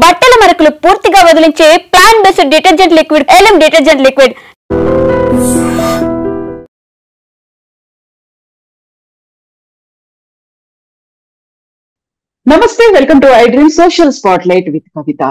బట్టల మరకలు పూర్తిగా వదిలించే plant based detergent liquid LM detergent liquid. నమస్తే, welcome to I dream social spotlight with Kavitha.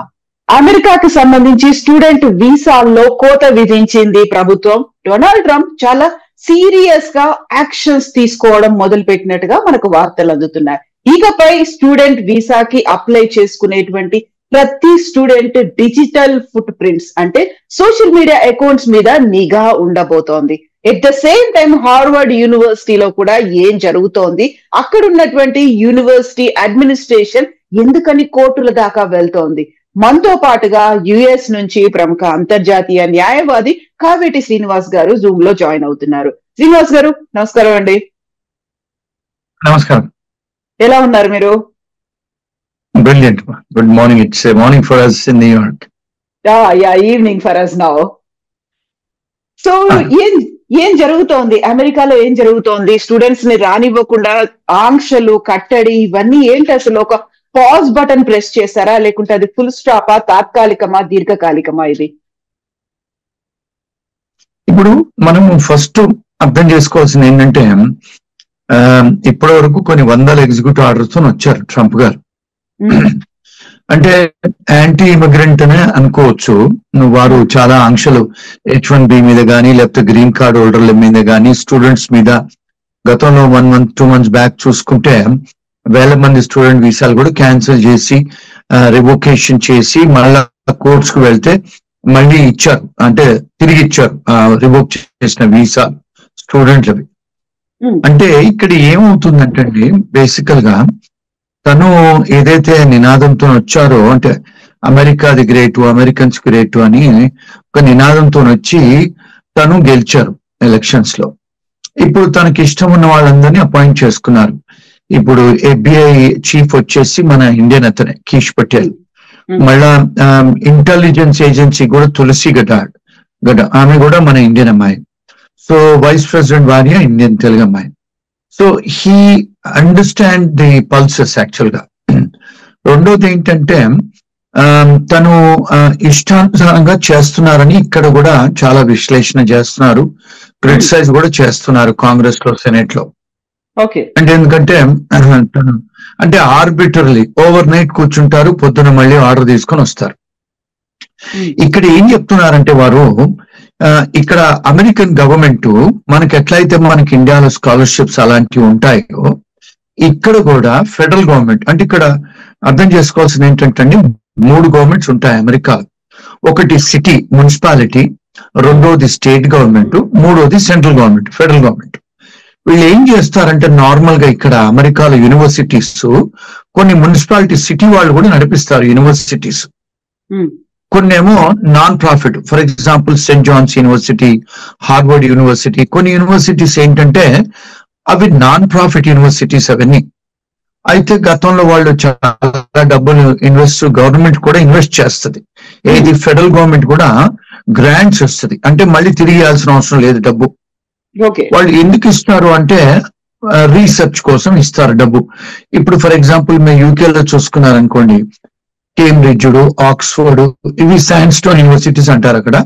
అమెరికాకు సంబంధించి స్టూడెంట్ వీసాల్లో కోత విధించింది ప్రభుత్వం. డొనాల్డ్ ట్రంప్ చాలా సీరియస్ గా యాక్షన్స్ తీసుకోవడం మొదలు పెట్టినట్టుగా మనకు వార్తలు అందుతున్నాయి. ఇకపై స్టూడెంట్ వీసాకి అప్లై చేసుకునేటువంటి ప్రతి స్టూడెంట్ డిజిటల్ ఫుట్ ప్రింట్స్ అంటే సోషల్ మీడియా అకౌంట్స్ మీద నిఘా ఉండబోతోంది. At the same time Harvard యూనివర్సిటీలో కూడా ఏం జరుగుతోంది, అక్కడ ఉన్నటువంటి యూనివర్సిటీ అడ్మినిస్ట్రేషన్ ఎందుకని కోర్టుల దాకా వెళ్తోంది. మనతో పాటుగా యుఎస్ నుంచి ప్రముఖ అంతర్జాతీయ న్యాయవాది కావేటి శ్రీనివాస్ గారు జూమ్ లో జాయిన్ అవుతున్నారు. శ్రీనివాస్ గారు నమస్కారం అండి. నమస్కారం. ఎలా ఉన్నారు మీరు? Brilliant. Good morning. It's a morning for us in New York. Yeah, evening for us now. So ఏం జరుగుతోంది అమెరికాలో? ఏం జరుగుతోంది? స్టూడెంట్స్ ని రానివ్వకుండా ఆంక్షలు, కట్టడి, ఇవన్నీ ఏంటి? అసలు ఒక పాజ్ బటన్ ప్రెస్ చేశారా, లేకుంటే అది ఫుల్ స్టాపా, తాత్కాలికమా, దీర్ఘకాలికమా? ఇది ఇప్పుడు మనము ఫస్ట్ అర్థం చేసుకోవాల్సింది ఏంటంటే, ఇప్పటి వరకు కొన్ని వందల ఎగ్జిక్యూటివ్ ఆర్డర్స్ తో వచ్చారు ట్రంప్ గారు. అంటే యాంటీ ఇమిగ్రెంట్ అనే అనుకోవచ్చు. వారు చాలా ఆంక్షలు H1B మీద కానీ, లేకపోతే గ్రీన్ కార్డ్ హోల్డర్ల మీద కానీ, స్టూడెంట్స్ మీద గతంలో 1 month 2 months బ్యాక్ చూసుకుంటే వేల మంది స్టూడెంట్ వీసాలు కూడా క్యాన్సిల్ చేసి, రివోకేషన్ చేసి, మళ్ళా కోర్ట్స్ కు వెళ్తే మళ్ళీ ఇచ్చారు, అంటే తిరిగి ఇచ్చారు రివోక్ చేసిన వీసా స్టూడెంట్లవి. అంటే ఇక్కడ ఏమవుతుందంటే బేసికల్ గా తను ఏదైతే నినాదంతో వచ్చారో, అంటే అమెరికాది గ్రేటు, అమెరికన్స్ గ్రేటు అని ఒక నినాదంతో వచ్చి తను గెలిచారు ఎలక్షన్స్ లో. ఇప్పుడు తనకి ఇష్టం ఉన్న వాళ్ళందరినీ అపాయింట్ చేసుకున్నారు. ఇప్పుడు FBI చీఫ్ వచ్చేసి మన ఇండియన్ అతనే, కీష్ పటేల్. మళ్ళా ఇంటెలిజెన్స్ ఏజెన్సీ కూడా తులసి గడ్డ, ఆమె కూడా మన ఇండియన్ అమ్మాయి. సో వైస్ ప్రెసిడెంట్ భార్య ఇండియన్ తెలుగు అమ్మాయి. So he understand the pulses actual గా. రెండోది ఏంటంటే తను ఇష్టానుసారంగా చేస్తున్నారని ఇక్కడ కూడా చాలా విశ్లేషణ చేస్తున్నారు, క్రిటిసైజ్ కూడా చేస్తున్నారు కాంగ్రెస్ లో, సెనెట్ లో. అంటే ఎందుకంటే తను అంటే ఆర్బిటర్లీ ఓవర్ నైట్ కూర్చుంటారు, పొద్దున మళ్ళీ ఆర్డర్ తీసుకొని వస్తారు. ఇక్కడ ఏం చెప్తున్నారంటే వారు, ఇక్కడ అమెరికన్ గవర్నమెంట్ మనకి ఎట్లయితే మనకి ఇండియాలో స్కాలర్షిప్స్ అలాంటివి ఉంటాయో, ఇక్కడ కూడా ఫెడరల్ గవర్నమెంట్, అంటే ఇక్కడ అర్థం చేసుకోవాల్సింది ఏంటంటే 3 గవర్నమెంట్స్ ఉంటాయి అమెరికాలో. ఒకటి సిటీ మున్సిపాలిటీ, రెండోది స్టేట్ గవర్నమెంట్, మూడోది సెంట్రల్ గవర్నమెంట్, ఫెడరల్ గవర్నమెంట్. వీళ్ళు ఏం చేస్తారంటే నార్మల్ గా ఇక్కడ అమెరికాలో యూనివర్సిటీస్ కొన్ని మున్సిపాలిటీ సిటీ వాళ్ళు కూడా నడిపిస్తారు యూనివర్సిటీస్. కొన్నేమో non profit, for example saint John's university, Harvard university. కొన్ని యూనివర్సిటీస్ ఏంటంటే అవి నాన్ ప్రాఫిట్ యూనివర్సిటీస్ అవన్నీ. అయితే గతంలో వాళ్ళు చాలా డబ్బులు గవర్నమెంట్ కూడా ఇన్వెస్ట్ చేస్తుంది. ఏది ఫెడరల్ గవర్నమెంట్ కూడా గ్రాంట్స్ వస్తుంది, అంటే మళ్ళీ తిరిగి ఇవ్వాల్సిన అవసరం లేదు డబ్బు. వాళ్ళు ఎందుకు ఇస్తారు అంటే రీసెర్చ్ కోసం ఇస్తారు డబ్బు. ఇప్పుడు ఫర్ ఎగ్జాంపుల్ మేము యూకేలో చూసుకున్నారనుకోండి, కేంబ్రిడ్జ్, ఆక్స్ఫర్డ్, ఇవి సైన్స్ స్టోన్ యూనివర్సిటీస్ అంటారు అక్కడ.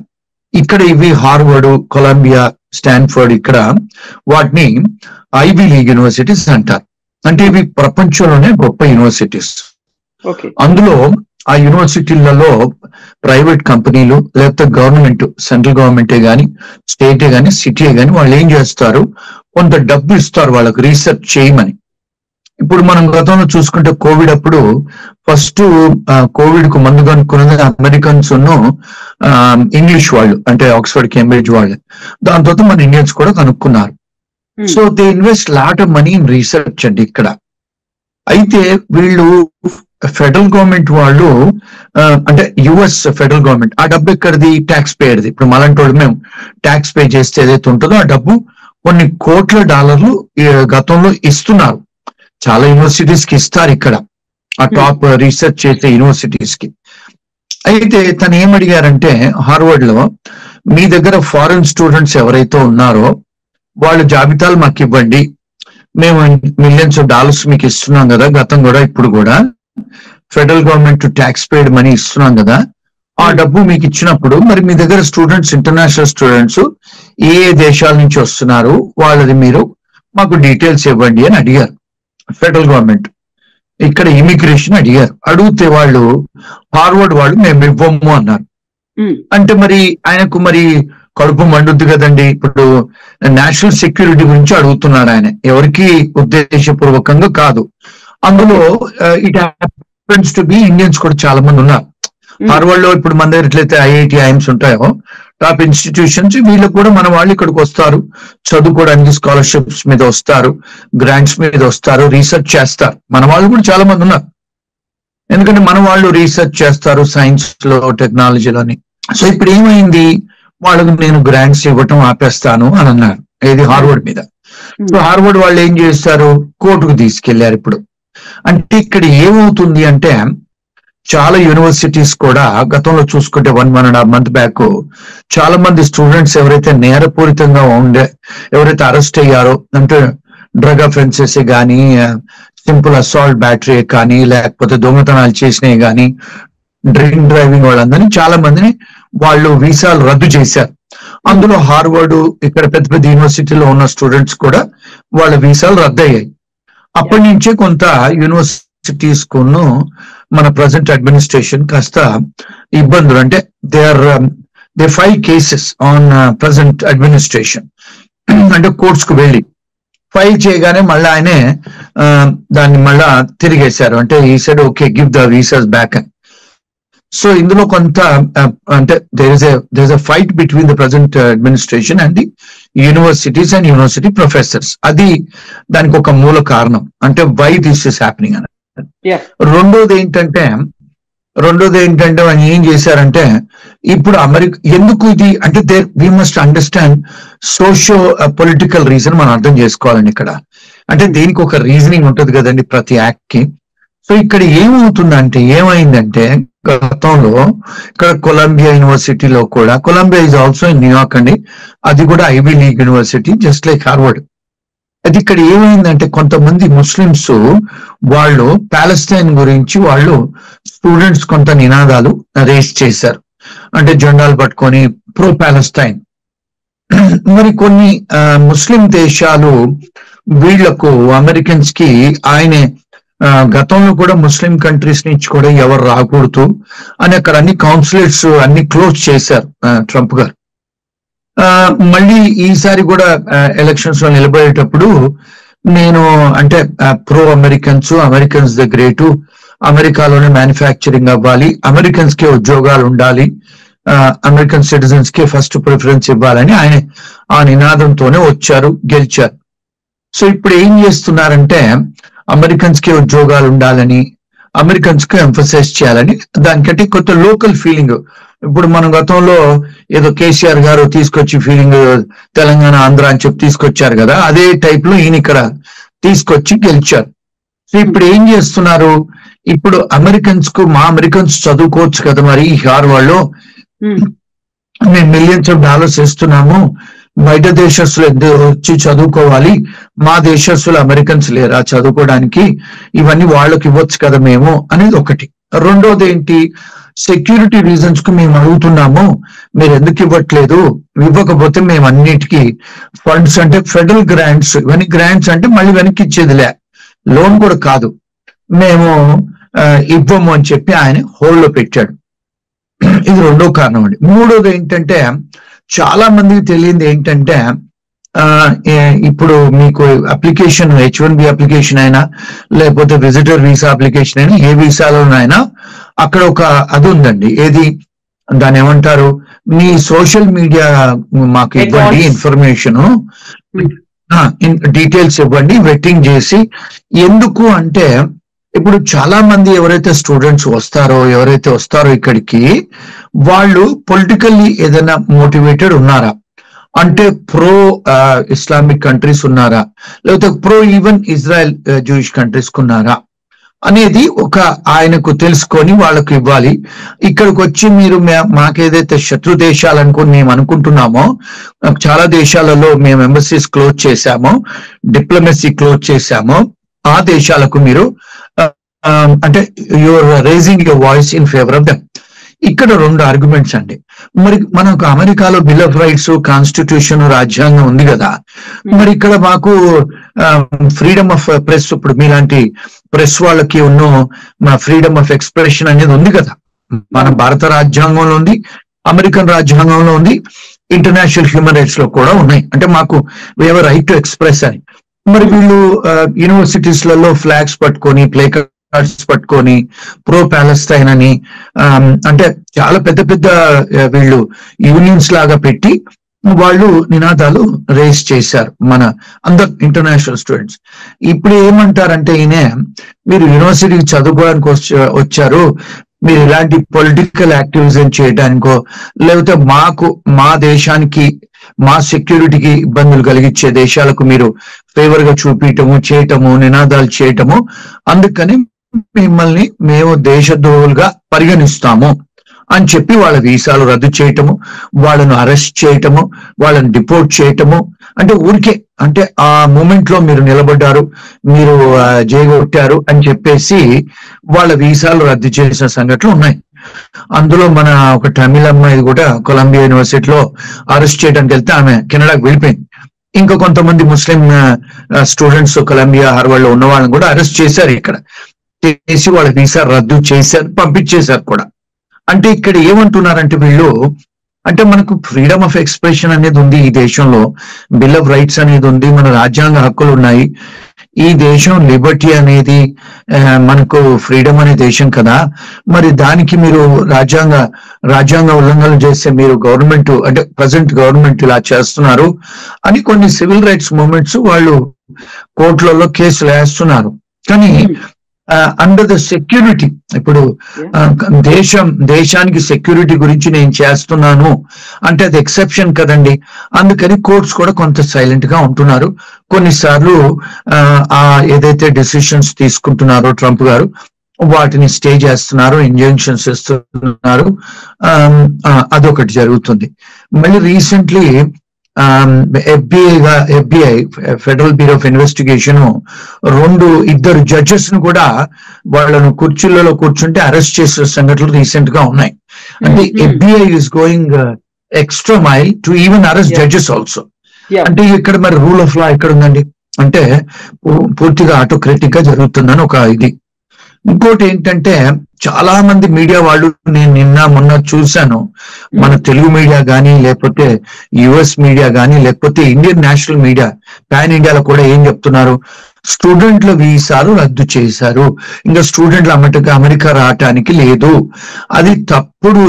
ఇక్కడ ఇవి హార్వర్డ్, కొలంబియా, స్టాన్ఫర్డ్, ఇక్కడ వాటిని ఐవీ లీగ్ యూనివర్సిటీస్ అంటారు. అంటే ఇవి ప్రపంచంలోనే గొప్ప యూనివర్సిటీస్. అందులో ఆ యూనివర్సిటీలలో ప్రైవేట్ కంపెనీలు, లేకపోతే గవర్నమెంట్, సెంట్రల్ గవర్నమెంటే గాని, స్టేటే గాని, సిటీయే గాని, వాళ్ళు ఏం చేస్తారు, కొంత డబ్బు ఇస్తారు వాళ్ళకు రీసెర్చ్ చేయమని. ఇప్పుడు మనం గతంలో చూసుకుంటే కోవిడ్ అప్పుడు ఫస్ట్ కోవిడ్ కు మందు కనుక్కున్నది అమెరికన్స్, ఇంగ్లీష్ వాళ్ళు, అంటే ఆక్స్ఫర్డ్, కేంబ్రిడ్జ్ వాళ్ళు. దాని తర్వాత మన ఇండియన్స్ కూడా కనుక్కున్నారు. So they invest lot of money in research అండి ఇక్కడ. అయితే వీళ్ళు ఫెడరల్ గవర్నమెంట్ వాళ్ళు, అంటే యుఎస్ ఫెడరల్ గవర్నమెంట్, ఆ డబ్బు ఎక్కడిది? ట్యాక్స్ పేయర్ది. ఇప్పుడు మలాంటి వాళ్ళు మేము ట్యాక్స్ పే చేస్తే ఏదైతే ఉంటుందో ఆ డబ్బు కొన్ని కోట్ల డాలర్లు గతంలో ఇస్తున్నారు. చాలా యూనివర్సిటీస్ కి ఇస్తారు ఇక్కడ, ఆ టాప్ రీసెర్చ్ చేసే యూనివర్సిటీస్ కి. అయితే తను ఏమడిగారంటే హార్వర్డ్ లో, మీ దగ్గర ఫారెన్ స్టూడెంట్స్ ఎవరైతే ఉన్నారో వాళ్ళ జాబితాలు మాకు ఇవ్వండి, మేము మిలియన్స్ ఆఫ్ డాలర్స్ మీకు ఇస్తున్నాం కదా, గతం కూడా ఇప్పుడు కూడా, ఫెడరల్ గవర్నమెంట్ ట్యాక్స్ పేడ్ మనీ ఇస్తున్నాం కదా, ఆ డబ్బు మీకు ఇచ్చినప్పుడు మరి మీ దగ్గర స్టూడెంట్స్, ఇంటర్నేషనల్ స్టూడెంట్స్ ఏ ఏ దేశాల నుంచి వస్తున్నారు వాళ్ళది మీరు మాకు డీటెయిల్స్ ఇవ్వండి అని అడిగారు ఫెడరల్ గవర్నమెంట్. ఇక్కడ ఇమిగ్రేషన్ అడిగారు. అడిగితే వాళ్ళు హార్వర్డ్ వాళ్ళు మేము ఇవ్వము అన్నారు. అంటే మరి ఆయనకు మరి కడుపు మండుద్ది కదండి. ఇప్పుడు నేషనల్ సెక్యూరిటీ గురించి అడుగుతున్నాడు ఆయన, ఎవరికి ఉద్దేశపూర్వకంగా కాదు. అందులో it happens to be Indians కూడా చాలా మంది ఉన్నారు. హార్వర్డ్ లో ఇప్పుడు మన దగ్గర ఎట్లయితే ఐఐటి, ఐఎమ్స్ ఉంటాయో టాప్ ఇన్స్టిట్యూషన్స్, వీళ్ళకి కూడా మన వాళ్ళు ఇక్కడికి వస్తారు, చదువుకోవడానికి స్కాలర్షిప్స్ మీద వస్తారు, గ్రాంట్స్ మీద వస్తారు, రీసెర్చ్ చేస్తారు. మన వాళ్ళు కూడా చాలా మంది ఉన్నారు, ఎందుకంటే మన వాళ్ళు రీసెర్చ్ చేస్తారు సైన్స్ లో, టెక్నాలజీలోని. సో ఇప్పుడు ఏమైంది, వాళ్ళకు నేను గ్రాంట్స్ ఇవ్వటం ఆపేస్తాను అని అన్నారు, ఏది హార్వర్డ్ మీద. సో హార్వర్డ్ వాళ్ళు ఏం చేస్తారు, కోర్టుకు తీసుకెళ్లారు. ఇప్పుడు అంటే ఇక్కడ ఏమవుతుంది అంటే చాలా యూనివర్సిటీస్ కూడా గతంలో చూసుకుంటే 1.5 months బ్యాక్ చాలా మంది స్టూడెంట్స్ ఎవరైతే నేరపూరితంగా ఎవరైతే అరెస్ట్ అయ్యారో, అంటే డ్రగ్ అఫెన్సెస్ కానీ, సింపుల్ అసాల్ట్ బ్యాటరీ కానీ, లేకపోతే దొంగతనాలు చేసినవి కానీ, డ్రింక్ డ్రైవింగ్ వాళ్ళందరినీ చాలా మందిని వాళ్ళు వీసాలు రద్దు చేశారు. అందులో హార్వర్డ్, ఇక్కడ పెద్ద పెద్ద యూనివర్సిటీలో ఉన్న స్టూడెంట్స్ కూడా వాళ్ళ వీసాలు రద్దు అయ్యాయి. అప్పటి నుంచే కొంత యూనివర్సిటీస్ కును మన ప్రజెంట్ అడ్మినిస్ట్రేషన్ కాస్త ఇబ్బందులు, అంటే they file cases on present administration. అంటే కోర్ట్స్ కు వెళ్ళి ఫైల్ చేయగానే మళ్ళీ ఆయనే దాన్ని మళ్ళా తిరిగేశారు. అంటే ఈ side okay, give the visas back అని. సో ఇందులో కొంత అంటే there is a fight between the present administration and the universities and university professors. అది దానికి ఒక మూల కారణం, అంటే వై దిస్ ఇస్ హ్యాపెనింగ్ అని. రెండోది ఏంటంటే ఆయన ఏం చేశారంటే, ఇప్పుడు ఎందుకు ఇది అంటే we must understand socio political reason మనం అర్థం చేసుకోవాలండి ఇక్కడ. అంటే దీనికి ఒక రీజనింగ్ ఉంటుంది కదండి ప్రతి యాక్ట్ కి. సో ఇక్కడ ఏమైందంటే గతంలో ఇక్కడ కొలంబియా యూనివర్సిటీలో కూడా, Columbia is also in New York అండి, అది కూడా Ivy League university just like Harvard. అది ఇక్కడ ఏమైందంటే కొంతమంది ముస్లిమ్స్ వాళ్ళు పాలస్తీన్ గురించి వాళ్ళు స్టూడెంట్స్ కొంత నినాదాలు రేస్ చేశారు, అంటే జెండాలు పట్టుకొని ప్రో పాలస్తీన్. మరి కొన్ని ముస్లిం దేశాలు వీళ్లకు అమెరికన్స్ కి ఆయనే గతంలో కూడా ముస్లిం కంట్రీస్ నుంచి కూడా ఎవరు రాకూడదు అని అక్కడ అన్ని కౌన్సిలేట్స్ అన్ని క్లోజ్ చేశారు ట్రంప్ గారు. మళ్ళీ ఈసారి కూడా ఎలక్షన్స్ లో నిలబడేటప్పుడు నేను అంటే ప్రో అమెరికన్స్ ద గ్రేటు, అమెరికాలోనే మ్యానుఫ్యాక్చరింగ్ అవ్వాలి, అమెరికన్స్ కే ఉద్యోగాలు ఉండాలి, అమెరికన్ సిటిజన్స్ కే ఫస్ట్ ప్రిఫరెన్స్ ఇవ్వాలని ఆయన ఆ నినాదంతోనే వచ్చారు, గెలిచారు. సో ఇప్పుడు ఏం చేస్తున్నారంటే అమెరికన్స్ కే ఉద్యోగాలు ఉండాలని, అమెరికన్స్ కు ఎంఫసైజ్ చేయాలని, దానికంటే కొంత లోకల్ ఫీలింగ్. ఇప్పుడు మనం గతంలో ఏదో కేసీఆర్ గారు తీసుకొచ్చి ఫీలింగ్ తెలంగాణ, ఆంధ్ర అని చెప్పి తీసుకొచ్చారు కదా, అదే టైప్ లో ఈయన ఇక్కడ తీసుకొచ్చి గెలిచారు. సో ఇప్పుడు ఏం చేస్తున్నారు, ఇప్పుడు అమెరికన్స్ చదువుకోవచ్చు కదా, మరి ఈ హార్వర్డ్ లో మేము millions of dollars ఇస్తున్నాము, బయట దేశస్తులు వచ్చి చదువుకోవాలి, మా దేశస్తులు అమెరికన్స్ లేరా చదువుకోవడానికి, ఇవన్నీ వాళ్ళకి ఇవ్వచ్చు కదా మేము అనేది ఒకటి. రెండోది ఏంటి, సెక్యూరిటీ రీజన్స్ కు మేము అడుగుతున్నాము, మీరు ఎందుకు ఇవ్వట్లేదు, ఇవ్వకపోతే మేము అన్నిటికీ ఫండ్స్, అంటే ఫెడరల్ గ్రాంట్స్, ఇవన్నీ గ్రాంట్స్ అంటే మళ్ళీ వెనక్కి ఇచ్చేదిలే, లోన్ కూడా కాదు, మేము ఇవ్వము అని చెప్పి ఆయన హోల్డ్ లో పెట్టాడు. ఇది రెండో కారణం అండి. మూడోది ఏంటంటే చాలా మందికి తెలియంది ఏంటంటే, ఇప్పుడు మీకు అప్లికేషన్ H1B అప్లికేషన్ అయినా లేకపోతే విజిటర్ వీసా అప్లికేషన్ అయినా, ఏ వీసాలోనైనా అక్కడ ఒక అది ఉందండి, ఏది దాని ఏమంటారు, మీ సోషల్ మీడియా మాకు ఇవ్వండి, ఇన్ఫర్మేషన్ డీటెయిల్స్ ఇవ్వండి, వెట్టింగ్ చేసి. ఎందుకు అంటే ఇప్పుడు చాలా మంది ఎవరైతే స్టూడెంట్స్ ఎవరైతే వస్తారో ఇక్కడికి, వాళ్ళు పొలిటికల్లీ ఏదైనా మోటివేటెడ్ ఉన్నారా, అంటే ప్రో ఇస్లామిక్ కంట్రీస్ ఉన్నారా, లేకపోతే pro even Israel Jewish countries ఉన్నారా అనేది ఒక ఆయనకు తెలుసుకొని వాళ్ళకు ఇవ్వాలి. ఇక్కడికి వచ్చి మీరు మాకేదైతే శత్రు దేశాలు మేము అనుకుంటున్నామో, చాలా దేశాలలో మేము ఎంబసీస్ క్లోజ్ చేశామో, డిప్లొమసీ క్లోజ్ చేశామో, ఆ దేశాలకు మీరు అంటే your raising your voice in favour of them. ఇక్కడ రెండు ఆర్గ్యుమెంట్స్ అండి. మరి మనకు అమెరికాలో బిల్ ఆఫ్ రైట్స్, కాన్స్టిట్యూషన్, రాజ్యాంగం ఉంది కదా. మరి ఇక్కడ మాకు ఫ్రీడమ్ ఆఫ్ ప్రెస్, ఇప్పుడు మీలాంటి ప్రెస్ వాళ్ళకి ఉన్న ఫ్రీడమ్ ఆఫ్ ఎక్స్ప్రెషన్ అనేది ఉంది కదా. మన భారత రాజ్యాంగంలో ఉంది, అమెరికన్ రాజ్యాంగంలో ఉంది, ఇంటర్నేషనల్ హ్యూమన్ రైట్స్ లో కూడా ఉన్నాయి. అంటే మాకు we have right to express అని. మరి వీళ్ళు యూనివర్సిటీస్లలో ఫ్లాగ్స్ పట్టుకొని, ప్లే కార్డ్స్ పట్టుకొని, ప్రో ప్యాలెస్తైన్ అని అంటే చాలా పెద్ద పెద్ద వీళ్ళు యూనియన్స్ లాగా పెట్టి వాళ్ళు నినాదాలు రేస్ చేశారు మన అందరు ఇంటర్నేషనల్ స్టూడెంట్స్. ఇప్పుడు ఏమంటారంటే మీరు యూనివర్సిటీకి చదువుకోవడానికి వచ్చారు, మీరు ఇలాంటి పొలిటికల్ యాక్టివిజం చేయడానికో లేకపోతే మా దేశానికి, మా సెక్యూరిటీకి ఇబ్బందులు కలిగించే దేశాలకు మీరు ఫేవర్ గా చూపించటము, చేయటము, నినాదాలు చేయటము, అందుకని మిమ్మల్ని మేము దేశద్రోహులుగా పరిగణిస్తాము అని చెప్పి వాళ్ళ వీసాలు రద్దు చేయటము, వాళ్ళను అరెస్ట్ చేయటము, వాళ్ళని డిపోర్ట్ చేయటము. అంటే ఊరికే అంటే ఆ మూమెంట్ లో మీరు నిలబడ్డారు, మీరు జయగొట్టారు అని చెప్పేసి వాళ్ళ వీసాలు రద్దు చేసిన సంఘటనలు ఉన్నాయి. అందులో మన ఒక తమిళ అమ్మాయి కూడా కొలంబియా యూనివర్సిటీలో అరెస్ట్ చేయడానికి వెళ్తే ఆమె కెనడాకి వెళ్ళిపోయింది. ఇంకా కొంతమంది ముస్లిం స్టూడెంట్స్ కొలంబియా, హార్వర్డ్ లో ఉన్న వాళ్ళని కూడా అరెస్ట్ చేశారు, ఇక్కడ చేసి వాళ్ళ వీసా రద్దు చేశారు, పంపించేశారు కూడా. అంటే ఇక్కడ ఏమంటున్నారంటే వీళ్ళు, అంటే మనకు ఫ్రీడమ్ ఆఫ్ ఎక్స్ప్రెషన్ అనేది ఉంది ఈ దేశంలో, బిల్ ఆఫ్ రైట్స్ అనేది ఉంది, మన రాజ్యాంగ హక్కులు ఉన్నాయి. ఈ దేశం లిబర్టీ అనేది మనకు ఫ్రీడమ్ అనే దేశం కదా. మరి దానికి మీరు రాజ్యాంగ ఉల్లంఘన చేస్తే మీరు గవర్నమెంట్, అంటే ప్రజెంట్ గవర్నమెంట్ ఇలా చేస్తున్నారు అని కొన్ని సివిల్ రైట్స్ మూవ్మెంట్స్ వాళ్ళు కోర్టులలో కేసులు వేస్తున్నారు. కానీ అండర్ ద సెక్యూరిటీ, ఇప్పుడు దేశానికి సెక్యూరిటీ గురించి నేను చేస్తున్నాను అంటే అది ఎక్సెప్షన్ కదండి. అందుకని కోర్ట్స్ కూడా కొంత సైలెంట్ గా ఉంటున్నారు. కొన్నిసార్లు ఏదైతే డెసిషన్స్ తీసుకుంటున్నారో ట్రంప్ గారు వాటిని స్టే చేస్తున్నారు, ఇంజంక్షన్స్ ఇస్తున్నారు, అదొకటి జరుగుతుంది. మళ్ళీ recently FBI federal bureau of investigation ఇద్దరు జడ్జెస్ ను కూడా వాళ్ళను కుర్చీలలో కూర్చుంటే అరెస్ట్ చేసే సంఘటనలు రీసెంట్ గా ఉన్నాయి. అంటే FBI is going extra mile to even arrest judges also. అంటే ఇక్కడ మరి రూల్ ఆఫ్ లా ఎక్కడ ఉందండి? అంటే పూర్తిగా ఆటోక్రటిక్ గా జరుగుతుందని ఒక ఇది. ఇంకోటి ఏంటంటే చాలా మంది మీడియా వాళ్ళు, నేను నిన్న మొన్న చూశాను, మన తెలుగు మీడియా కానీ లేకపోతే యుఎస్ మీడియా కానీ లేకపోతే ఇండియన్ నేషనల్ మీడియా పాన్ ఇండియాలో కూడా ఏం చెప్తున్నారు, స్టూడెంట్ల వీసాలు రద్దు చేశారు, ఇంకా స్టూడెంట్లు అమెరికా రావటానికి లేదు. అది తప్పుడు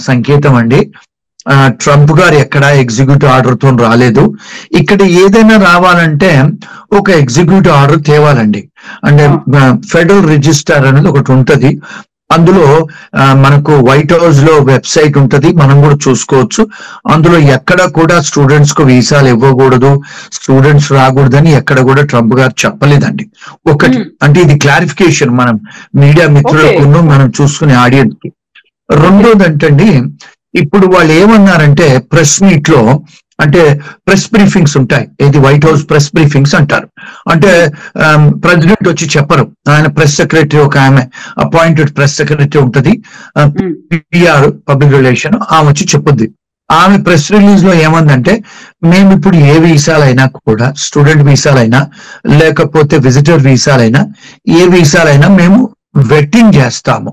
సంకేతం అండి. ట్రంప్ గారు ఎక్కడ ఎగ్జిక్యూటివ్ ఆర్డర్ తో రాలేదు. ఇక్కడ ఏదైనా రావాలంటే ఒక ఎగ్జిక్యూటివ్ ఆర్డర్ తేవాలండి. అంటే ఫెడరల్ రిజిస్టర్ అనేది ఒకటి ఉంటది, అందులో మనకు వైట్ హౌస్ లో వెబ్సైట్ ఉంటది, మనం కూడా చూసుకోవచ్చు. అందులో ఎక్కడ కూడా స్టూడెంట్స్ కు వీసాలు ఇవ్వకూడదు, స్టూడెంట్స్ రాకూడదని ఎక్కడ కూడా ట్రంప్ గారు చెప్పలేదండి. ఒకటి అంటే ఇది క్లారిఫికేషన్ మనం మీడియా మిత్రులకు, మనం చూసుకునే ఆడియన్స్ కి. రెండోది అంటండి, ఇప్పుడు వాళ్ళు ఏమన్నారంటే ప్రెస్ మీట్ లో, అంటే ప్రెస్ బ్రీఫింగ్స్ ఉంటాయి, ఇది వైట్ హౌస్ ప్రెస్ బ్రీఫింగ్స్ అంటారు. అంటే ప్రెసిడెంట్ వచ్చి చెప్పరు, ఆయన ప్రెస్ సెక్రటరీ, ఒక ఆమె అపాయింటెడ్ ప్రెస్ సెక్రటరీ ఉంటది, PR పబ్లిక్ రిలేషన్, ఆమె వచ్చి చెప్పుద్ది. ఆమె ప్రెస్ రిలీజ్ లో ఏమందంటే, మేము ఇప్పుడు ఏ వీసాలైనా కూడా, స్టూడెంట్ వీసాలైనా లేకపోతే విజిటర్ వీసాలైనా, ఏ వీసాలైనా మేము వెట్టింగ్ చేస్తాము.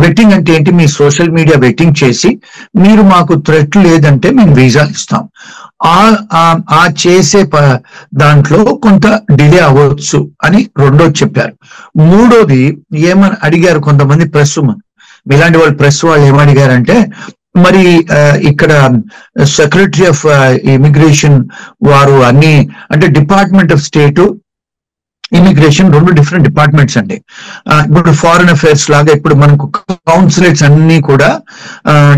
వెట్టింగ్ అంటే ఏంటి? మీ సోషల్ మీడియా వెట్టింగ్ చేసి మీరు మాకు థ్రెట్ లేదంటే మేము వీసాలు ఇస్తాం. ఆ చేసే దాంట్లో కొంత డిలే అవ్వచ్చు అని రెండోది చెప్పారు. మూడోది ఏమని అడిగారు కొంతమంది ప్రెస్, ఇలాంటి వాళ్ళు ప్రెస్ వాళ్ళు ఏమడిగారంటే, మరి ఇక్కడ సెక్రటరీ ఆఫ్ ఇమిగ్రేషన్ వారు అన్ని, అంటే డిపార్ట్మెంట్ ఆఫ్ స్టేట్, ఇమిగ్రేషన్ రెండు డిఫరెంట్ డిపార్ట్మెంట్స్ అండి. ఇప్పుడు ఫారిన్ అఫైర్స్ లాగా ఇప్పుడు మనకు కౌన్సిలేట్స్ అన్ని కూడా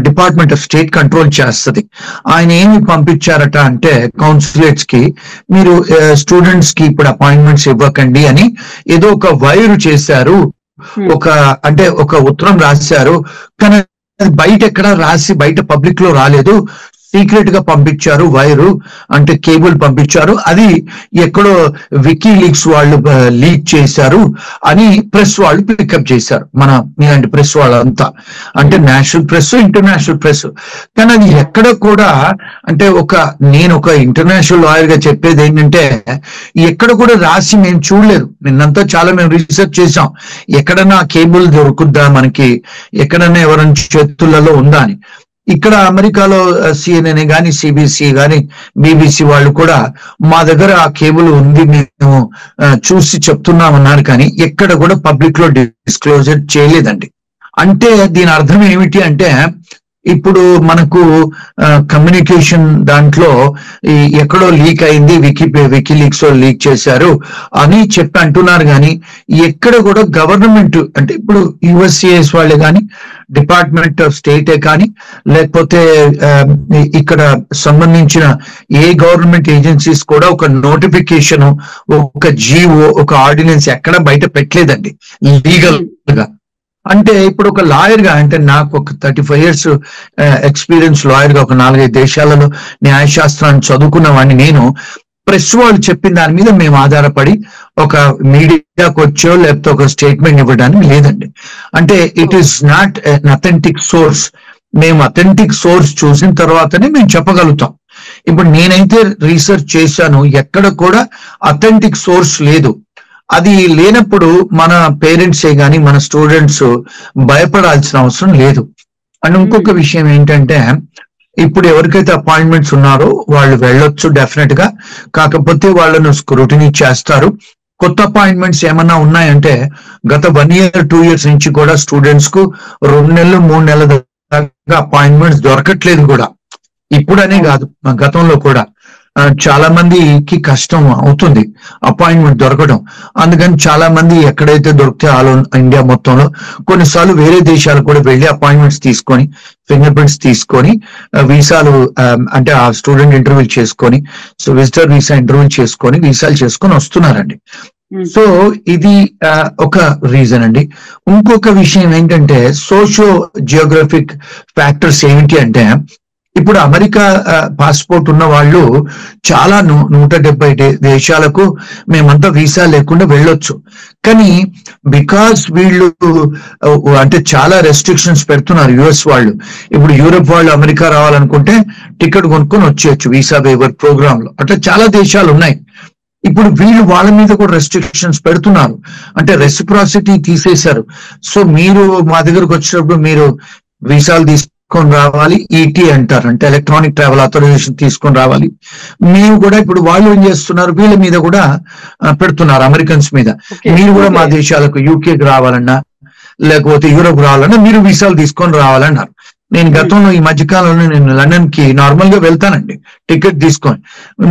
డిపార్ట్మెంట్ ఆఫ్ స్టేట్ కంట్రోల్ చేస్తుంది. ఆయన ఏమి పంపించారట అంటే కౌన్సిలేట్స్ కి, మీరు స్టూడెంట్స్ కి ఇప్పుడు అపాయింట్మెంట్స్ ఇవ్వకండి అని ఏదో ఒక వైరు చేశారు, అంటే ఒక ఉత్తరం రాశారు. కానీ బయట ఎక్కడ రాసి బయట పబ్లిక్ లో రాలేదు. సీక్రెట్ గా పంపించారు వైరు, అంటే కేబుల్ పంపించారు, అది ఎక్కడో వికీ లీక్స్ వాళ్ళు లీక్ చేశారు అని ప్రెస్ వాళ్ళు పికప్ చేశారు. మన మీలాంటి ప్రెస్ వాళ్ళంతా, అంటే నేషనల్ ప్రెస్, ఇంటర్నేషనల్ ప్రెస్. కానీ అది ఎక్కడ కూడా, అంటే నేను ఒక ఇంటర్నేషనల్ లాయర్ గా చెప్పేది ఏంటంటే, ఎక్కడ కూడా రాసి మేము చూడలేదు. నిన్నంతా చాలా మేము రీసెర్చ్ చేసాం, ఎక్కడన్నా కేబుల్ దొరుకుద్దా మనకి, ఎక్కడన్నా ఎవరైనా చేతులలో ఉందా అని. ఇక్కడ అమెరికాలో సిఎన్ఎన్ గాని, సిబిసి గాని, బీబీసీ వాళ్ళు కూడా మా దగ్గర ఆ కేబుల్ ఉంది, మేము చూసి చెప్తున్నామన్నారు, కానీ ఎక్కడ కూడా పబ్లిక్ లో డిస్క్లోజర్ చేయలేదండి. అంటే దీని అర్థం ఏమిటి అంటే, ఇప్పుడు మనకు కమ్యూనికేషన్ దాంట్లో ఎక్కడో లీక్ అయింది, వికీ లీక్స్ లీక్ చేశారు అని చెప్పి అంటున్నారు, కానీ ఎక్కడ కూడా గవర్నమెంట్, అంటే ఇప్పుడు యుఎస్సిఎస్ వాళ్ళే కానీ, డిపార్ట్మెంట్ ఆఫ్ స్టేటే కానీ, లేకపోతే ఇక్కడ సంబంధించిన ఏ గవర్నమెంట్ ఏజెన్సీస్ కూడా ఒక నోటిఫికేషన్, ఒక జీవో, ఒక ఆర్డినెన్స్ ఎక్కడ బయట పెట్టలేదండి లీగల్ గా. అంటే ఇప్పుడు ఒక లాయర్ గా, అంటే నాకు ఒక 35 years ఎక్స్పీరియన్స్ లాయర్ గా, ఒక 4-5 దేశాలలో న్యాయశాస్త్రాన్ని చదువుకున్న వాడిని నేను, ప్రెస్ వాళ్ళు చెప్పిన దాని మీద మేము ఆధారపడి ఒక మీడియాకు వచ్చో లేకపోతే ఒక స్టేట్మెంట్ ఇవ్వడానికి లేదండి. అంటే it is not an authentic source. మేము అథెంటిక్ సోర్స్ చూసిన తర్వాతనే మేము చెప్పగలుగుతాం. ఇప్పుడు నేనైతే రీసెర్చ్ చేశాను, ఎక్కడ కూడా అథెంటిక్ సోర్స్ లేదు. అది లేనప్పుడు మన పేరెంట్సే గాని, మన స్టూడెంట్స్ భయపడాల్సిన అవసరం లేదు. అండ్ ఇంకొక విషయం ఏంటంటే, ఇప్పుడు ఎవరికైతే అపాయింట్మెంట్స్ ఉన్నారో వాళ్ళు వెళ్ళొచ్చు డెఫినెట్ గా, కాకపోతే వాళ్ళను స్క్రూటినీ చేస్తారు. కొత్త అపాయింట్మెంట్స్ ఏమన్నా ఉన్నాయంటే, గత 1 year 2 years నుంచి కూడా స్టూడెంట్స్ కు 2 నెలలు 3 నెలల దాకా అపాయింట్మెంట్స్ దొరకట్లేదు కూడా. ఇప్పుడనే కాదు, గతంలో కూడా చాలా మందికి కష్టం అవుతుంది అపాయింట్మెంట్ దొరకడం. అందుకని చాలా మంది ఎక్కడైతే దొరికితే ఇండియా మొత్తంలో, కొన్నిసార్లు వేరే దేశాలు కూడా వెళ్ళి అపాయింట్మెంట్స్ తీసుకొని, ఫింగర్ ప్రింట్స్ తీసుకొని, వీసాలు, అంటే ఆ స్టూడెంట్ ఇంటర్వ్యూ చేసుకొని, సో విజిటర్ వీసా ఇంటర్వ్యూ చేసుకొని వీసాలు చేసుకొని వస్తున్నారండి. సో ఇది ఒక రీజన్ అండి. ఇంకొక విషయం ఏంటంటే, సోషియో జియోగ్రఫిక్ ఫ్యాక్టర్స్ ఏమిటి అంటే, ఇప్పుడు అమెరికా పాస్పోర్ట్ ఉన్న వాళ్ళు చాలా 170 దేశాలకు మేమంతా వీసా లేకుండా వెళ్ళొచ్చు. కానీ బికాస్ వీళ్ళు అంటే చాలా రెస్ట్రిక్షన్స్ పెడుతున్నారు యుఎస్ వాళ్ళు. ఇప్పుడు యూరోప్ వాళ్ళు అమెరికా రావాలనుకుంటే టికెట్ కొనుక్కొని వచ్చేయచ్చు వీసా వేవర్ ప్రోగ్రామ్ లో. అట్లా చాలా దేశాలు ఉన్నాయి. ఇప్పుడు వీళ్ళు వాళ్ళ మీద కూడా రెస్ట్రిక్షన్స్ పెడుతున్నారు, అంటే రెసిప్రాసిటీ తీసేశారు. సో మీరు మా దగ్గరకు వచ్చినప్పుడు మీరు వీసాలు తీసుకొని రావాలి, ఈటీ అంటారు, అంటే ఎలక్ట్రానిక్ ట్రావెల్ ఆథరైజేషన్ తీసుకొని రావాలి. మేము కూడా ఇప్పుడు వాళ్ళు ఏం చేస్తున్నారు, వీళ్ళ మీద కూడా పెడుతున్నారు, అమెరికన్స్ మీద. మీరు కూడా మా దేశాలకు, యూకేకి రావాలన్నా లేకపోతే యూరోప్ రావాలన్నా మీరు వీసాలు తీసుకొని రావాలన్నారు. నేను గతంలో ఈ మధ్యకాలంలో నేను లండన్ కి నార్మల్ గా వెళ్తానండి టికెట్ తీసుకొని.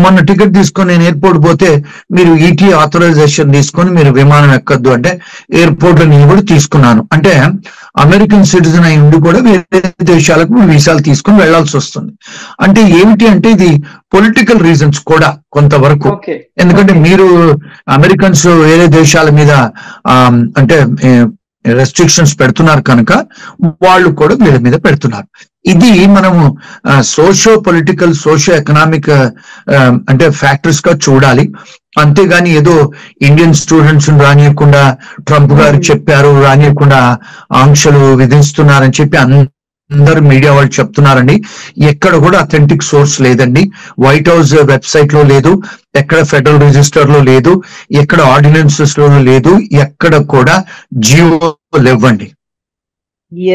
మొన్న టికెట్ తీసుకొని నేను ఎయిర్పోర్ట్ పోతే, మీరు ఈటీ ఆథరైజేషన్ తీసుకొని మీరు విమానం ఎక్కద్దు అంటే ఎయిర్పోర్ట్ లో నేను కూడా తీసుకున్నాను. అంటే అమెరికన్ సిటిజన్ అయి ఉండి కూడా వేరే దేశాలకు వీసాలు తీసుకొని వెళ్లాల్సి వస్తుంది. అంటే ఏమిటి అంటే, ఇది పొలిటికల్ రీజన్స్ కూడా కొంతవరకు. ఎందుకంటే మీరు అమెరికన్స్ వేరే దేశాల మీద అంటే రెస్ట్రిక్షన్స్ పెడుతున్నారు కనుక వాళ్ళు కూడా వీళ్ళ మీద పెడుతున్నారు. ఇది మనము సోషియో పొలిటికల్, సోషియో ఎకనామిక్ అంటే ఫ్యాక్టర్స్ గా చూడాలి. అంతేగాని ఏదో ఇండియన్ స్టూడెంట్స్ రానియకుండా ట్రంప్ గారు చెప్పారు, రానియకుండా ఆంక్షలు విధిస్తున్నారని చెప్పి అందరు మీడియా వాళ్ళు చెప్తున్నారండి. ఎక్కడ కూడా అథెంటిక్ సోర్స్ లేదండి. వైట్ హౌస్ వెబ్సైట్ లో లేదు, ఎక్కడ ఫెడరల్ రిజిస్టర్ లో లేదు, ఎక్కడ ఆర్డినెన్సెస్ లో లేదు, ఎక్కడ కూడా జియో లేవండి.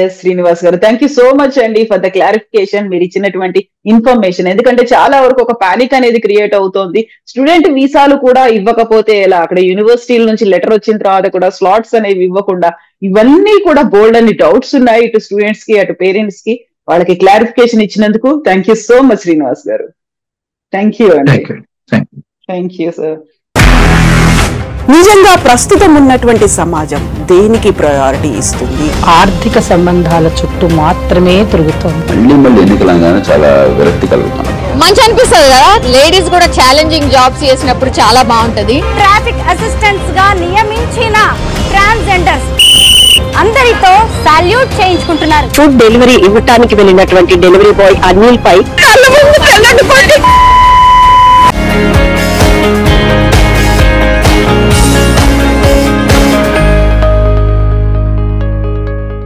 ఎస్ శ్రీనివాస్ గారు, థ్యాంక్ యూ సో మచ్ అండి ఫర్ ద క్లారిఫికేషన్, మీరు ఇచ్చినటువంటి ఇన్ఫర్మేషన్. ఎందుకంటే చాలా వరకు ఒక పానిక్ అనేది క్రియేట్ అవుతోంది. స్టూడెంట్ వీసాలు కూడా ఇవ్వకపోతే ఎలా, అక్కడ యూనివర్సిటీల నుంచి లెటర్ వచ్చిన తర్వాత కూడా స్లాట్స్ అనేవి ఇవ్వకుండా, ఇవన్నీ కూడా బోల్డ్ అని డౌట్స్ ఉన్నాయి ఇటు స్టూడెంట్స్ కి అటు పేరెంట్స్ కి. వాళ్ళకి క్లారిఫికేషన్ ఇచ్చినందుకు thank you so much Srinivas గారు. థ్యాంక్ యూ అండి. Thank you sir. నిజంగా ప్రస్తుతం ఉన్నటువంటి సమాజం దేనికి ప్రయారిటీ ఇస్తుంది? ఆర్థిక సంబంధాల చుట్టూ మాత్రమే తిరుగుతుంది. మళ్ళీ ఎన్నికలంగానే చాలా విరక్తి కలుగుతాం. మంచి అనిపిస్తుంది కదా, లేడీస్ కూడా ఛాలెంజింగ్ జాబ్స్ చేసినప్పుడు చాలా బాగుంటది. ట్రాఫిక్ అసిస్టెంట్స్ గా నియమించిన ట్రాన్స్జెండర్స్ అందరితో సాల్యూట్ చేయించుకుంటున్నారు. ఫుడ్ డెలివరీ ఇవ్వటానికి వెళ్ళినటువంటి డెలివరీ బాయ్ అనిల్ పై కళ్ళ ముందు